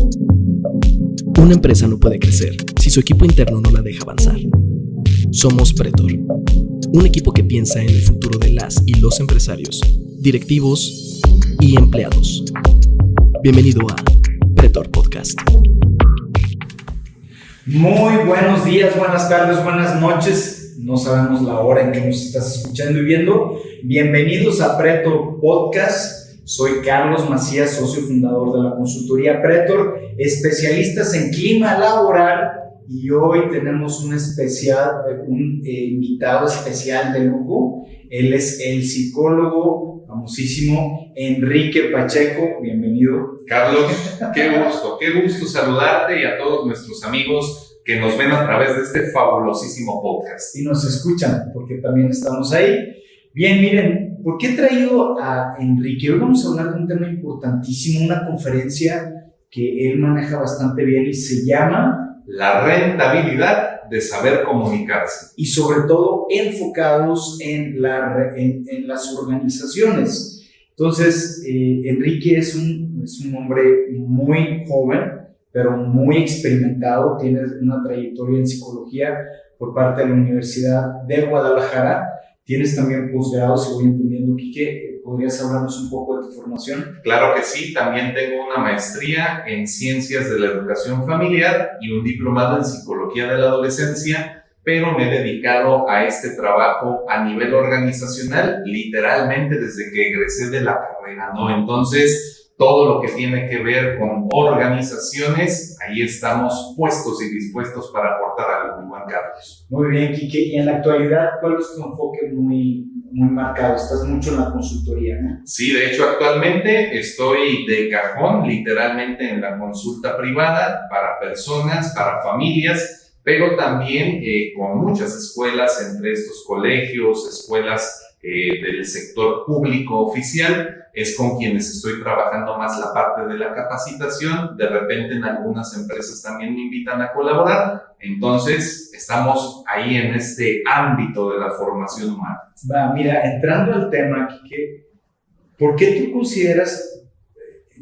Una empresa no puede crecer si su equipo interno no la deja avanzar. Somos Pretor, un equipo que piensa en el futuro de las y los empresarios, directivos y empleados. Bienvenido a Pretor Podcast. Muy buenos días, buenas tardes, buenas noches. No sabemos la hora en que nos estás escuchando y viendo. Bienvenidos a Pretor Podcast. Soy Carlos Macías, socio fundador de la consultoría Pretor, especialistas en clima laboral, y hoy tenemos un invitado especial de lujo. Él es el psicólogo famosísimo Enrique Pacheco. Bienvenido. Carlos, qué gusto saludarte y a todos nuestros amigos que nos ven a través de este fabulosísimo podcast. Y nos escuchan, porque también estamos ahí. Bien, miren, ¿por qué he traído a Enrique? Hoy vamos a hablar de un tema importantísimo, una conferencia que él maneja bastante bien y se llama La rentabilidad de saber comunicarse. Y sobre todo enfocados en las organizaciones. Entonces, Enrique es un hombre muy joven, pero muy experimentado. Tiene una trayectoria en psicología por parte de la Universidad de Guadalajara. Tienes también posgrado, si voy entendiendo, Quique. ¿Podrías hablarnos un poco de tu formación? Claro que sí, también tengo una maestría en Ciencias de la Educación Familiar y un diplomado en Psicología de la Adolescencia, pero me he dedicado a este trabajo a nivel organizacional, literalmente desde que egresé de la carrera, ¿no? Entonces, todo lo que tiene que ver con organizaciones, ahí estamos puestos y dispuestos para aportar algo, mi Juan Carlos. Muy bien, Quique. Y en la actualidad, ¿cuál es tu enfoque muy marcado? Estás mucho en la consultoría, ¿no? Sí, de hecho, actualmente estoy de cajón, literalmente en la consulta privada para personas, para familias, pero también con muchas escuelas, entre estos colegios, escuelas del sector público oficial. Es con quienes estoy trabajando más la parte de la capacitación. De repente en algunas empresas también me invitan a colaborar. Entonces estamos ahí en este ámbito de la formación humana. Mira, entrando al tema, Quique, ¿por qué tú consideras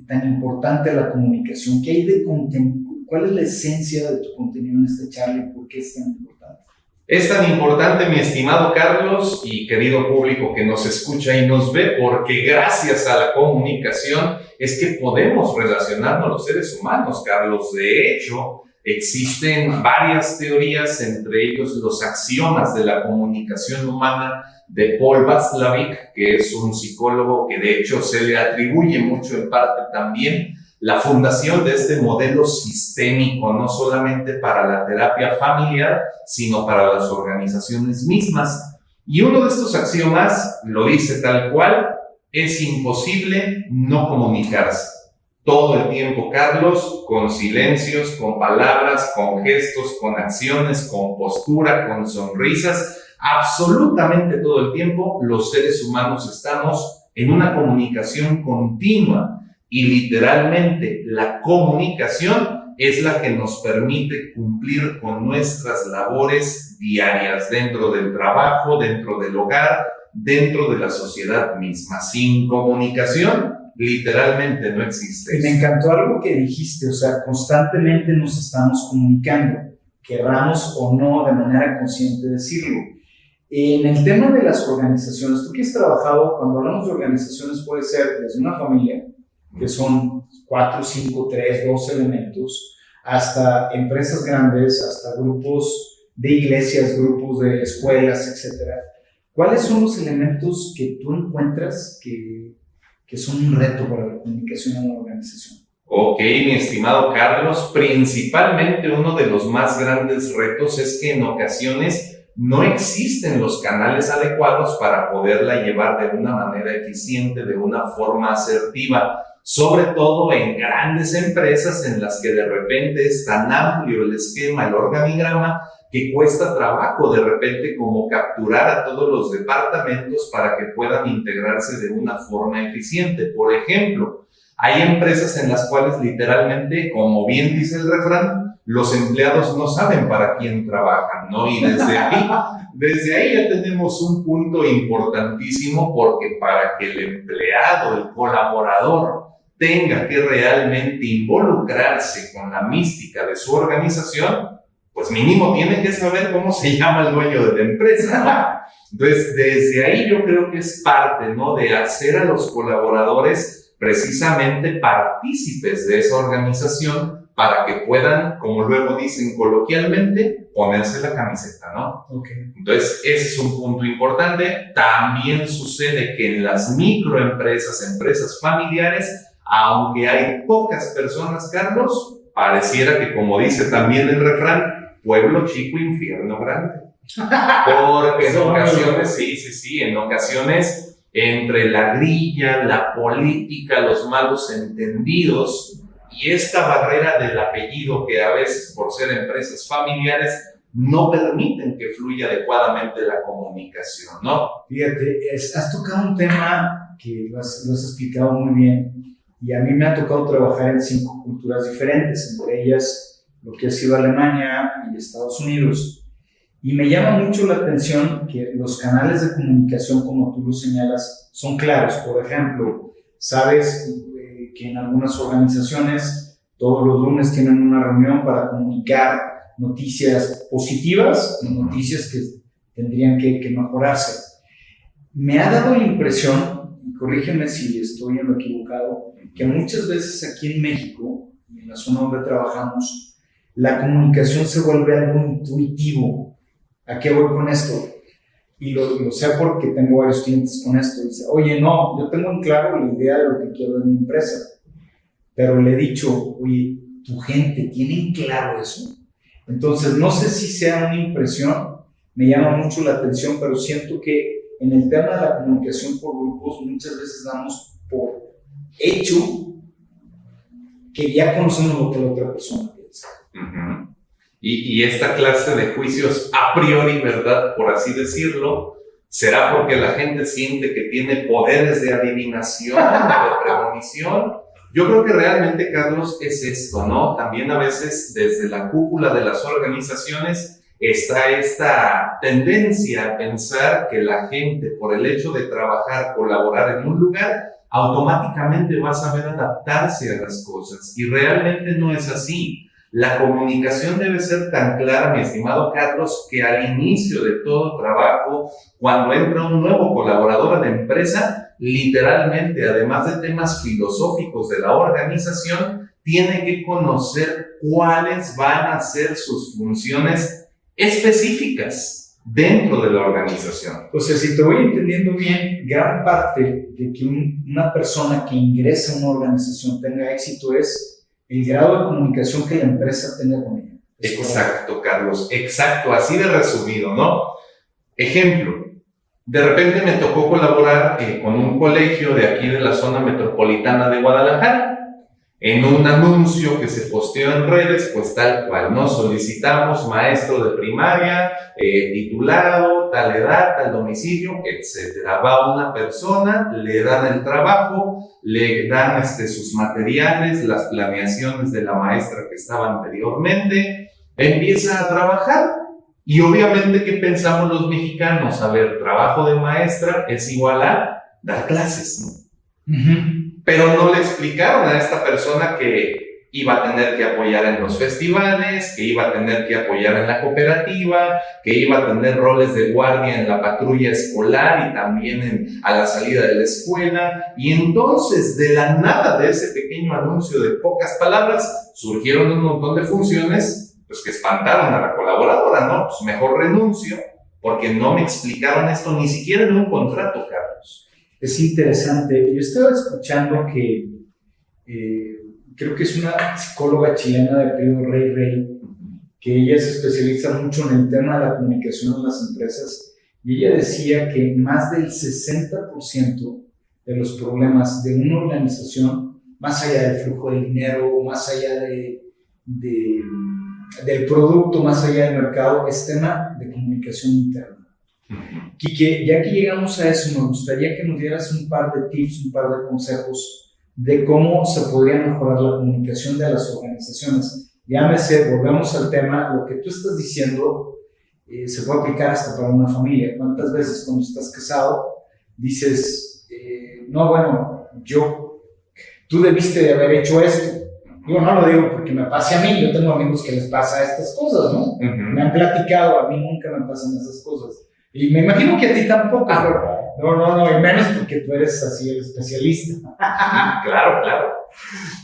tan importante la comunicación? ¿Qué hay de contenido? ¿Cuál es la esencia de tu contenido en esta charla y por qué es tan importante? Es tan importante, mi estimado Carlos y querido público que nos escucha y nos ve, porque gracias a la comunicación es que podemos relacionarnos los seres humanos, Carlos. De hecho, existen varias teorías, entre ellos los axiomas de la comunicación humana de Paul Václavic, que es un psicólogo que de hecho se le atribuye mucho en parte también la fundación de este modelo sistémico, no solamente para la terapia familiar, sino para las organizaciones mismas. Y uno de estos axiomas lo dice tal cual: es imposible no comunicarse. Todo el tiempo, Carlos, con silencios, con palabras, con gestos, con acciones, con postura, con sonrisas, absolutamente todo el tiempo los seres humanos estamos en una comunicación continua. Y literalmente la comunicación es la que nos permite cumplir con nuestras labores diarias dentro del trabajo, dentro del hogar, dentro de la sociedad misma. Sin comunicación, literalmente no existe. Me encantó algo que dijiste, o sea, constantemente nos estamos comunicando, querramos o no de manera consciente decirlo. En el tema de las organizaciones, tú que has trabajado, cuando hablamos de organizaciones puede ser desde una familia, que son 4, 5, 3, 2 elementos, hasta empresas grandes, hasta grupos de iglesias, grupos de escuelas, etc. ¿Cuáles son los elementos que tú encuentras que son un reto para la comunicación en una organización? Ok, mi estimado Carlos, principalmente uno de los más grandes retos es que en ocasiones no existen los canales adecuados para poderla llevar de una manera eficiente, de una forma asertiva. Sobre todo en grandes empresas en las que de repente es tan amplio el esquema, el organigrama, que cuesta trabajo de repente como capturar a todos los departamentos para que puedan integrarse de una forma eficiente. Por ejemplo, hay empresas en las cuales literalmente, como bien dice el refrán, los empleados no saben para quién trabajan, ¿no? Y desde ahí ya tenemos un punto importantísimo, porque para que el empleado, el colaborador, tenga que realmente involucrarse con la mística de su organización, pues mínimo tiene que saber cómo se llama el dueño de la empresa, ¿no? Entonces, desde ahí yo creo que es parte, ¿no?, de hacer a los colaboradores precisamente partícipes de esa organización para que puedan, como luego dicen coloquialmente, ponerse la camiseta, ¿no? Okay. Entonces, ese es un punto importante. También sucede que en las microempresas, empresas familiares, aunque hay pocas personas, Carlos, pareciera que, como dice también el refrán, pueblo chico, infierno grande. Porque en ocasiones, sí, en ocasiones, entre la grilla, la política, los malos entendidos y esta barrera del apellido que a veces, por ser empresas familiares, no permiten que fluya adecuadamente la comunicación, ¿no? Fíjate, has tocado un tema que lo has explicado muy bien, y a mí me ha tocado trabajar en 5 culturas diferentes, entre ellas lo que ha sido Alemania y Estados Unidos. Y me llama mucho la atención que los canales de comunicación, como tú lo señalas, son claros. Por ejemplo, sabes que en algunas organizaciones todos los lunes tienen una reunión para comunicar noticias positivas, noticias que tendrían que mejorarse. Me ha dado la impresión, y corrígeme si estoy en lo equivocado, que muchas veces aquí en México, en la zona donde trabajamos, la comunicación se vuelve algo intuitivo. ¿A qué voy con esto? Y lo sé porque tengo varios clientes con esto. Dice, oye, no, yo tengo en claro la idea de lo que quiero de mi empresa, pero le he dicho, oye, ¿tu gente tiene en claro eso? Entonces, no sé si sea una impresión, me llama mucho la atención, pero siento que en el tema de la comunicación por grupos muchas veces damos por hecho que ya conocemos lo que la otra persona piensa. Uh-huh. Y esta clase de juicios a priori, ¿verdad?, por así decirlo, será porque la gente siente que tiene poderes de adivinación, de premonición. Yo creo que realmente, Carlos, es esto, ¿no? También a veces desde la cúpula de las organizaciones está esta tendencia a pensar que la gente, por el hecho de trabajar, colaborar en un lugar, automáticamente va a saber adaptarse a las cosas. Y realmente no es así. La comunicación debe ser tan clara, mi estimado Carlos, que al inicio de todo trabajo, cuando entra un nuevo colaborador a la empresa, literalmente, además de temas filosóficos de la organización, tiene que conocer cuáles van a ser sus funciones específicas dentro de la organización. O sea, si te voy entendiendo bien, gran parte de que una persona que ingresa a una organización tenga éxito es el grado de comunicación que la empresa tenga con ella. Exacto, Carlos, exacto, así de resumido, ¿no? Ejemplo, de repente me tocó colaborar con un colegio de aquí de la zona metropolitana de Guadalajara, en un anuncio que se posteó en redes, pues tal cual, ¿no? Solicitamos maestro de primaria, titulado, tal edad, tal domicilio, etcétera. Va una persona, le dan el trabajo, le dan sus materiales, las planeaciones de la maestra que estaba anteriormente, empieza a trabajar. Y obviamente, ¿qué pensamos los mexicanos? A ver, trabajo de maestra es igual a dar clases, ¿no? Uh-huh. Pero no le explicaron a esta persona que iba a tener que apoyar en los festivales, que iba a tener que apoyar en la cooperativa, que iba a tener roles de guardia en la patrulla escolar y también a la salida de la escuela. Y entonces, de la nada de ese pequeño anuncio de pocas palabras, surgieron un montón de funciones pues, que espantaron a la colaboradora, ¿no? Pues mejor renuncio, porque no me explicaron esto ni siquiera en un contrato, Carlos. Es interesante. Yo estaba escuchando que creo que es una psicóloga chilena de apellido Rey, que ella se especializa mucho en el tema de la comunicación en las empresas, y ella decía que más del 60% de los problemas de una organización, más allá del flujo de dinero, más allá del producto, más allá del mercado, es tema de comunicación interna. Quique, ya que llegamos a eso, me gustaría que nos dieras un par de tips, un par de consejos de cómo se podría mejorar la comunicación de las organizaciones. Llámese, volvemos al tema, lo que tú estás diciendo se puede aplicar hasta para una familia. ¿Cuántas veces cuando estás casado dices, no, bueno, tú debiste de haber hecho esto. Digo, no lo digo porque me pase a mí, yo tengo amigos que les pasa estas cosas, ¿no? Me han platicado, a mí nunca me pasan esas cosas. Y me imagino que a ti tampoco, pero no, y menos porque tú eres así el especialista. Claro.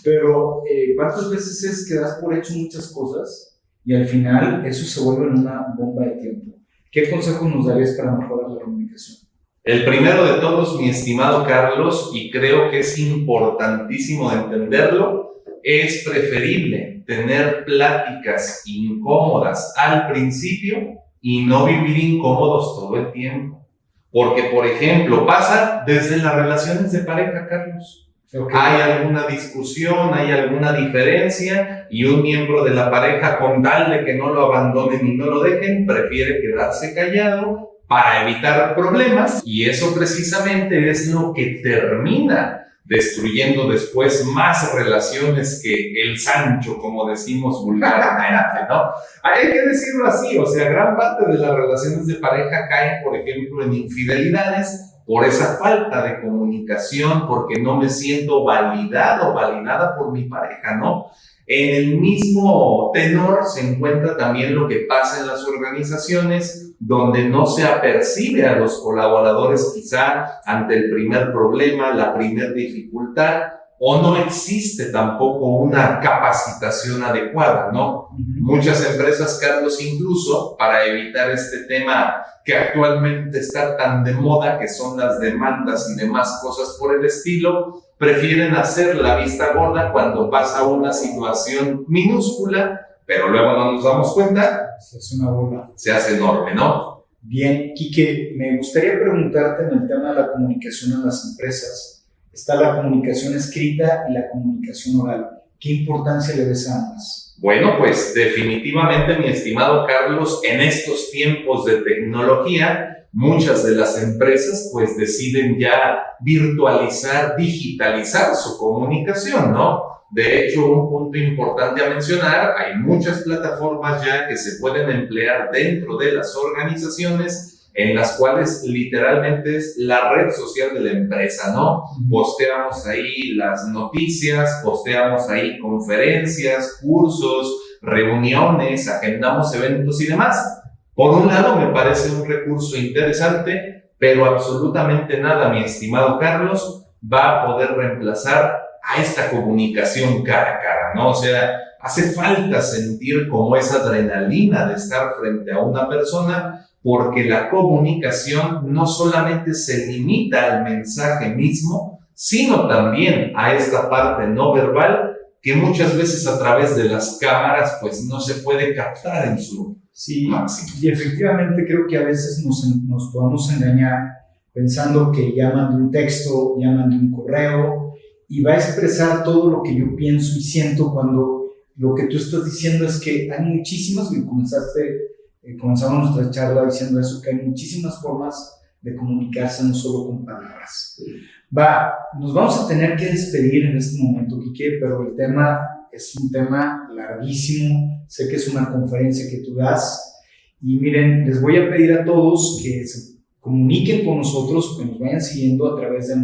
Pero, ¿cuántas veces es que das por hecho muchas cosas y al final eso se vuelve en una bomba de tiempo? ¿Qué consejo nos darías para mejorar la comunicación? El primero de todos, mi estimado Carlos, y creo que es importantísimo de entenderlo, es preferible tener pláticas incómodas al principio y no vivir incómodos todo el tiempo. Porque, por ejemplo, pasa desde las relaciones de pareja, Carlos. Okay. Hay alguna discusión, hay alguna diferencia y un miembro de la pareja, con tal de que no lo abandonen y no lo dejen, prefiere quedarse callado para evitar problemas, y eso precisamente es lo que termina destruyendo después más relaciones que el Sancho, como decimos vulgarmente, ¿no? Hay que decirlo así, o sea, gran parte de las relaciones de pareja caen, por ejemplo, en infidelidades por esa falta de comunicación, porque no me siento validado, validada por mi pareja, ¿no? En el mismo tenor se encuentra también lo que pasa en las organizaciones, donde no se apercibe a los colaboradores quizá ante el primer problema, la primera dificultad, o no existe tampoco una capacitación adecuada, ¿no? Muchas empresas, Carlos, incluso para evitar este tema que actualmente está tan de moda, que son las demandas y demás cosas por el estilo, prefieren hacer la vista gorda cuando pasa una situación minúscula, pero luego no nos damos cuenta, se hace una bola. Se hace enorme, ¿no? Bien, Quique, me gustaría preguntarte en el tema de la comunicación en las empresas. Está la comunicación escrita y la comunicación oral. ¿Qué importancia le ves a ambas? Bueno, pues definitivamente, mi estimado Carlos, en estos tiempos de tecnología, muchas de las empresas pues deciden ya virtualizar, digitalizar su comunicación, ¿no? De hecho, un punto importante a mencionar, hay muchas plataformas ya que se pueden emplear dentro de las organizaciones, en las cuales literalmente es la red social de la empresa, ¿no? Posteamos ahí las noticias, posteamos ahí conferencias, cursos, reuniones, agendamos eventos y demás. Por un lado, me parece un recurso interesante, pero absolutamente nada, mi estimado Carlos, va a poder reemplazar a esta comunicación cara a cara, ¿no? O sea, hace falta sentir como esa adrenalina de estar frente a una persona, porque la comunicación no solamente se limita al mensaje mismo, sino también a esta parte no verbal que muchas veces a través de las cámaras pues no se puede captar en su máximo. Y efectivamente creo que a veces nos podemos engañar pensando que llaman de un texto, llaman de un correo y va a expresar todo lo que yo pienso y siento, cuando lo que tú estás diciendo es que hay muchísimas, y comenzamos nuestra charla diciendo eso, que hay muchísimas formas de comunicarse, no solo con palabras. Nos vamos a tener que despedir en este momento, Quique, pero el tema es un tema larguísimo. Sé que es una conferencia que tú das. Y miren, les voy a pedir a todos que se comuniquen con nosotros, que nos vayan siguiendo a través de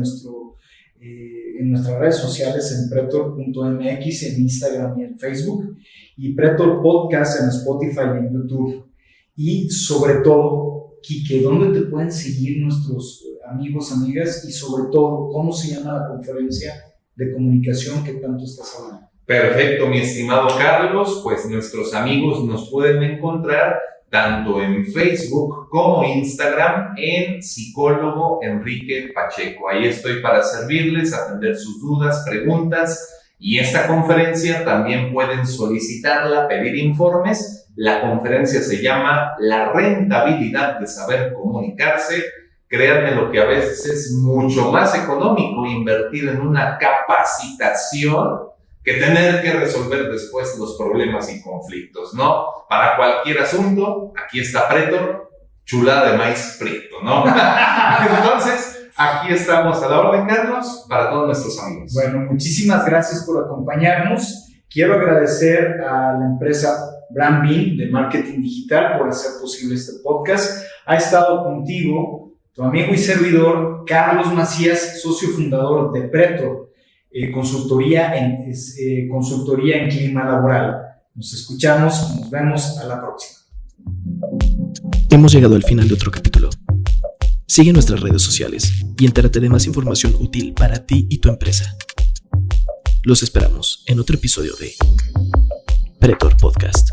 en nuestras redes sociales, en pretor.mx, en Instagram y en Facebook, y Pretor Podcast en Spotify y en YouTube. Y sobre todo, Quique, ¿dónde te pueden seguir nuestros amigos, amigas? Y sobre todo, ¿cómo se llama la conferencia de comunicación que tanto estás hablando? Perfecto, mi estimado Carlos, pues nuestros amigos nos pueden encontrar tanto en Facebook como Instagram en Psicólogo Enrique Pacheco. Ahí estoy para servirles, atender sus dudas, preguntas, y esta conferencia también pueden solicitarla, pedir informes. La conferencia se llama La rentabilidad de saber comunicarse. Créanme lo que a veces es mucho más económico invertir en una capacitación que tener que resolver después los problemas y conflictos, ¿no? Para cualquier asunto, aquí está Pretor, chulada de maíz frito, ¿no? Entonces, aquí estamos a la orden, Carlos, para todos nuestros amigos. Bueno, muchísimas gracias por acompañarnos. Quiero agradecer a la empresa Brandbeam de marketing digital por hacer posible este podcast. Ha estado contigo tu amigo y servidor Carlos Macías, socio fundador de Pretor. consultoría en clima laboral. Nos escuchamos, nos vemos a la próxima. Hemos llegado al final de otro capítulo. Sigue nuestras redes sociales y entérate de más información útil para ti y tu empresa. Los esperamos en otro episodio de Pretor Podcast.